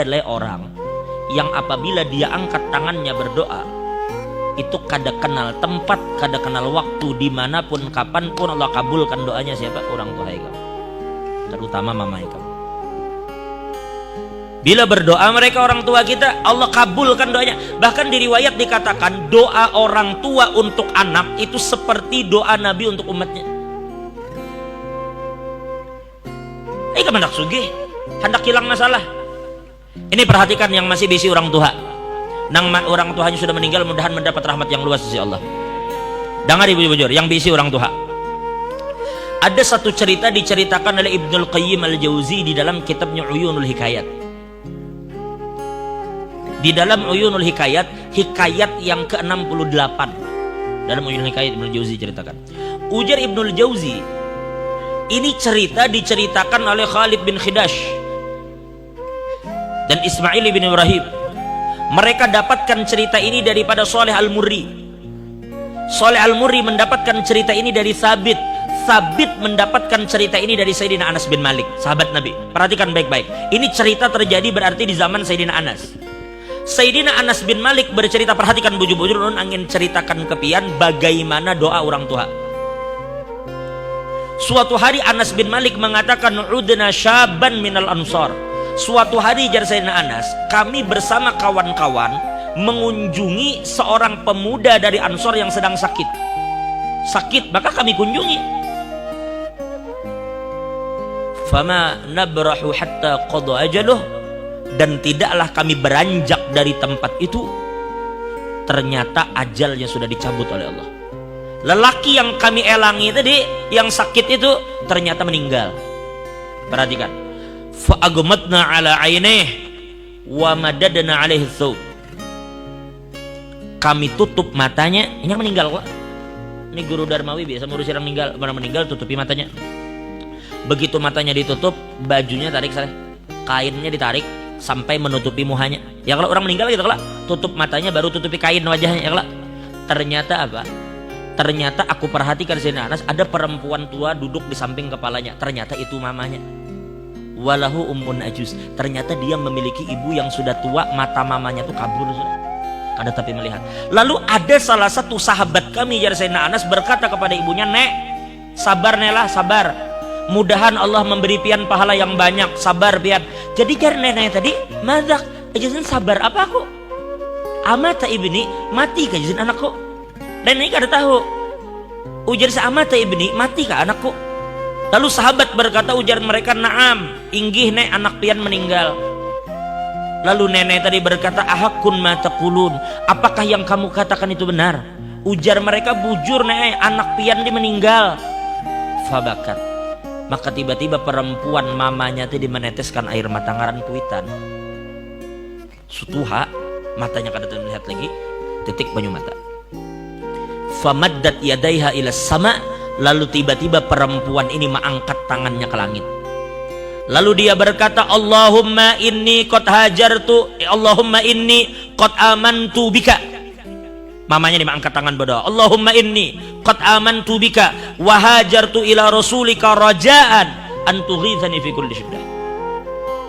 adalah orang yang apabila dia angkat tangannya berdoa, itu kada kenal tempat, kada kenal waktu, dimanapun, kapanpun Allah kabulkan doanya. Siapa? Orang tua kamu, terutama mama kamu. Bila berdoa mereka orang tua kita, Allah kabulkan doanya. Bahkan di riwayat dikatakan doa orang tua untuk anak itu seperti doa Nabi untuk umatnya. Hendak sugih, hendak hilang masalah. Ini perhatikan yang masih bisi orang tua. Nang orang tuanya sudah meninggal, mudahan mendapat rahmat yang luas dari Allah. Dengar ibu bujur, yang bisi orang tua. Ada satu cerita diceritakan oleh Ibnul Qayyim Al-Jauzi di dalam kitabnya Uyunul Hikayat. Di dalam Uyunul Hikayat, hikayat yang ke-68. Dalam Uyunul Hikayat Ibnul Jauzi ceritakan. Ujar Ibnul Jauzi, ini cerita diceritakan oleh Khalid bin Khidash dan Ismail bin Ibrahim. Mereka dapatkan cerita ini daripada Saleh Al-Murri. Saleh Al-Murri mendapatkan cerita ini dari Sabit. Sabit mendapatkan cerita ini dari Sayyidina Anas bin Malik, sahabat Nabi. Perhatikan baik-baik. Ini cerita terjadi berarti di zaman Sayyidina Anas. Sayyidina Anas bin Malik bercerita, perhatikan bujur-bujur, nun angin ceritakan kepian bagaimana doa orang tua. Suatu hari Anas bin Malik mengatakan, "Udna syaban minal ansar." Suatu hari jar Sayyidina Anas, kami bersama kawan-kawan mengunjungi seorang pemuda dari Ansor yang sedang sakit. Sakit, maka kami kunjungi. Fama nabrahu hatta qada ajaluh, dan tidaklah kami beranjak dari tempat itu, ternyata ajalnya sudah dicabut oleh Allah. Lelaki yang kami elangi tadi, yang sakit itu ternyata meninggal. Perhatikan. Fa'agmatna ala ainih wa madadna alaihi thawb. Kami tutup matanya, ini yang meninggal kok. Ini guru Darmawi biasa ngurus orang meninggal, orang meninggal tutupi matanya. Begitu matanya ditutup, bajunya tarik, kainnya ditarik sampai menutupi muhanya. Ya kalau orang meninggal gitu, kalau tutup matanya baru tutupi kain wajahnya, ya kalau. Ternyata apa? Ternyata aku perhatikan Sayyidina Anas, ada perempuan tua duduk di samping kepalanya. Ternyata itu mamanya. Walahu ummun ajuz. Ternyata dia memiliki ibu yang sudah tua, mata mamanya tuh kabur sudah. Kada tapi melihat. Lalu ada salah satu sahabat kami jar Sayyidina Anas berkata kepada ibunya, "Nek, sabar Nela, sabar. Mudahan Allah memberi pian pahala yang banyak, sabar pian." Jadi jar nenek tadi, "Madak, ajazan sabar apa aku? Amata ibni, mati kajazan anakku." Dan ini kada tahu. Ujar seamata ibni, mati kah anakku? Lalu sahabat berkata, ujar mereka, "Naam, inggih nek anak pian meninggal." Lalu nenek tadi berkata, "Ahakun ma taqulun?" Apakah yang kamu katakan itu benar? Ujar mereka, "Bujur nek anak pian di meninggal." Fabakat. Maka tiba-tiba perempuan mamanya tadi meneteskan air mata ngaran kuitan. Sutuha, matanya kada melihat lagi, titik banyu mata. Famaddat yadaiha ila sama, lalu tiba-tiba perempuan ini mengangkat tangannya ke langit. Lalu dia berkata, "Allahumma inni qad hajartu, Allahumma inni qad amantu bika." Mamanya ini mengangkat tangan berdoa, "Allahumma inni qad amantu bika wa hajartu ila rasulika rajaan an tughithani fi kulli syiddah."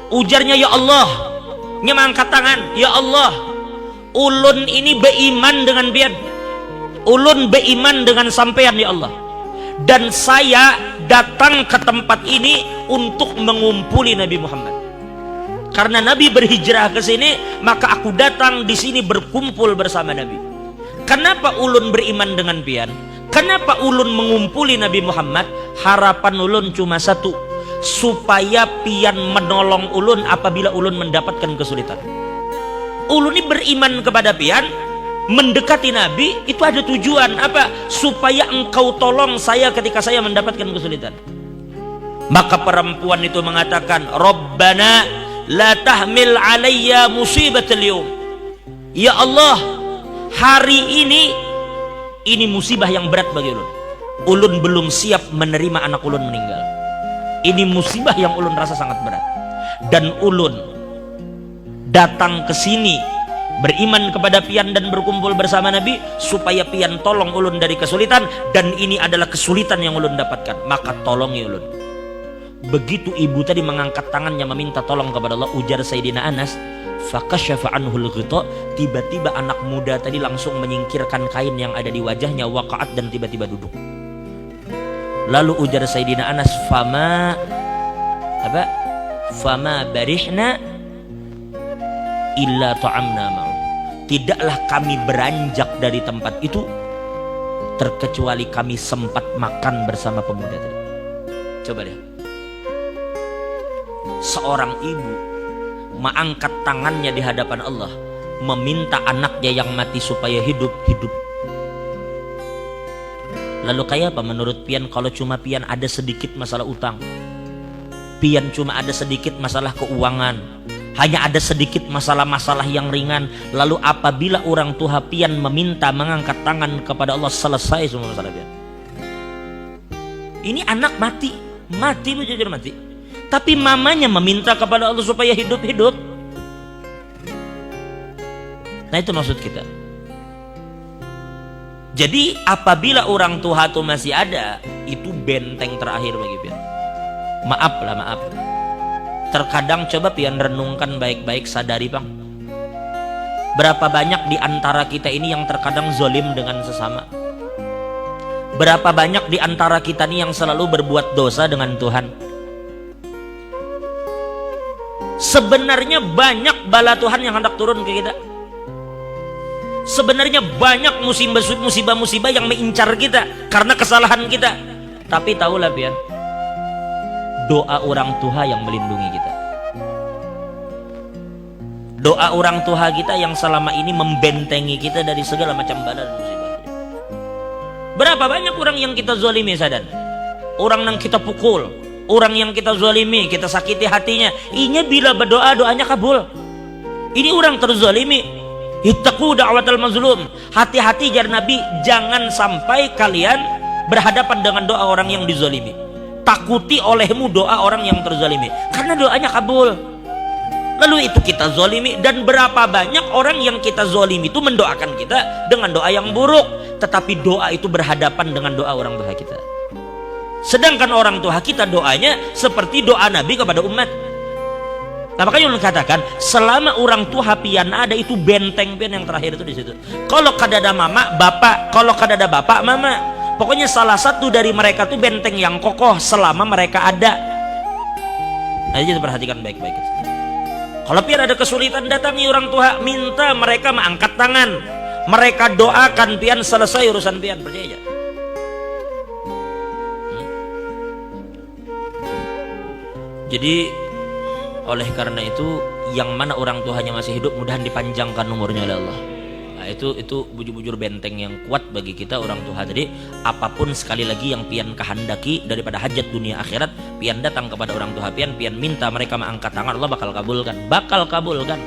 Ujarnya, "Ya Allah," nya mengangkat tangan, "Ya Allah, ulun ini beriman dengan biad. Ulun beriman dengan sampean ya Allah. Dan saya datang ke tempat ini untuk mengumpuli Nabi Muhammad. Karena Nabi berhijrah ke sini, maka aku datang di sini berkumpul bersama Nabi. Kenapa ulun beriman dengan pian? Kenapa ulun mengumpuli Nabi Muhammad? Harapan ulun cuma satu, supaya pian menolong ulun apabila ulun mendapatkan kesulitan. Ulun ini beriman kepada pian, mendekati Nabi itu ada tujuan apa? Supaya engkau tolong saya ketika saya mendapatkan kesulitan." Maka perempuan itu mengatakan, "Rabbana la tahmil alayya musibatal yawm." Ya Allah, hari ini musibah yang berat bagi ulun. Ulun belum siap menerima anak ulun meninggal. Ini musibah yang ulun rasa sangat berat. Dan ulun datang ke sini beriman kepada pian dan berkumpul bersama Nabi supaya pian tolong ulun dari kesulitan, dan ini adalah kesulitan yang ulun dapatkan, maka tolongi ulun. Begitu ibu tadi mengangkat tangannya meminta tolong kepada Allah, ujar Sayyidina Anas, fakasyafa anhul ghita, tiba-tiba anak muda tadi langsung menyingkirkan kain yang ada di wajahnya, waqa'at, dan tiba-tiba duduk. Lalu ujar Sayyidina Anas, fama barihna illa ta'amna ma'u, tidaklah kami beranjak dari tempat itu terkecuali kami sempat makan bersama pemuda tadi. Coba deh, seorang ibu mengangkat tangannya di hadapan Allah, meminta anaknya yang mati supaya hidup. Lalu kayak apa menurut pian kalau cuma pian ada sedikit masalah utang, pian cuma ada sedikit masalah keuangan, hanya ada sedikit masalah-masalah yang ringan, lalu apabila orang tua pian meminta mengangkat tangan kepada Allah, selesai semua masalah pian. Ini anak mati, jujur mati, tapi mamanya meminta kepada Allah supaya hidup. Nah itu maksud kita. Jadi apabila orang tua itu masih ada, itu benteng terakhir bagi pian. Maaf. Terkadang coba pian renungkan baik-baik, sadari bang, berapa banyak di antara kita ini yang terkadang zolim dengan sesama. Berapa banyak di antara kita ini yang selalu berbuat dosa dengan Tuhan. Sebenarnya banyak bala Tuhan yang hendak turun ke kita. Sebenarnya banyak musibah-musibah yang mengincar kita karena kesalahan kita. Tapi tahulah pian, doa orang tua yang melindungi kita. Doa orang tua kita yang selama ini membentengi kita dari segala macam bala dan musibah. Berapa banyak orang yang kita zalimi, sadar? Orang yang kita pukul, orang yang kita zalimi, kita sakiti hatinya. Ini bila berdoa, doanya kabul. Ini orang terzalimi. Ittaqu da'watal mazlum. Hati-hati jar Nabi, jangan sampai kalian berhadapan dengan doa orang yang dizalimi. Takuti olehmu doa orang yang terzalimi, karena doanya kabul. Lalu itu kita zalimi, dan berapa banyak orang yang kita zalimi itu mendoakan kita dengan doa yang buruk, tetapi doa itu berhadapan dengan doa orang tua kita. Sedangkan orang tua kita doanya seperti doa Nabi kepada umat. Nah makanya ulun katakan, selama orang tua pian ada, itu benteng pian yang terakhir itu di situ. Kalau kadada mama bapak, kalau kadada bapak mama, pokoknya salah satu dari mereka tuh benteng yang kokoh selama mereka ada. Nah jadi perhatikan baik-baik. Kalau pian ada kesulitan, datangi orang tua, minta mereka mengangkat tangan, mereka doakan pian, selesai urusan pian, percaya aja. Jadi oleh karena itu, yang mana orang tuanya masih hidup, mudahan dipanjangkan umurnya oleh Allah. Nah, itu bujur-bujur benteng yang kuat bagi kita orang tua. Jadi apapun sekali lagi yang pian kehendaki daripada hajat dunia akhirat, pian datang kepada orang tua pian minta mereka mengangkat tangan, Allah bakal kabulkan.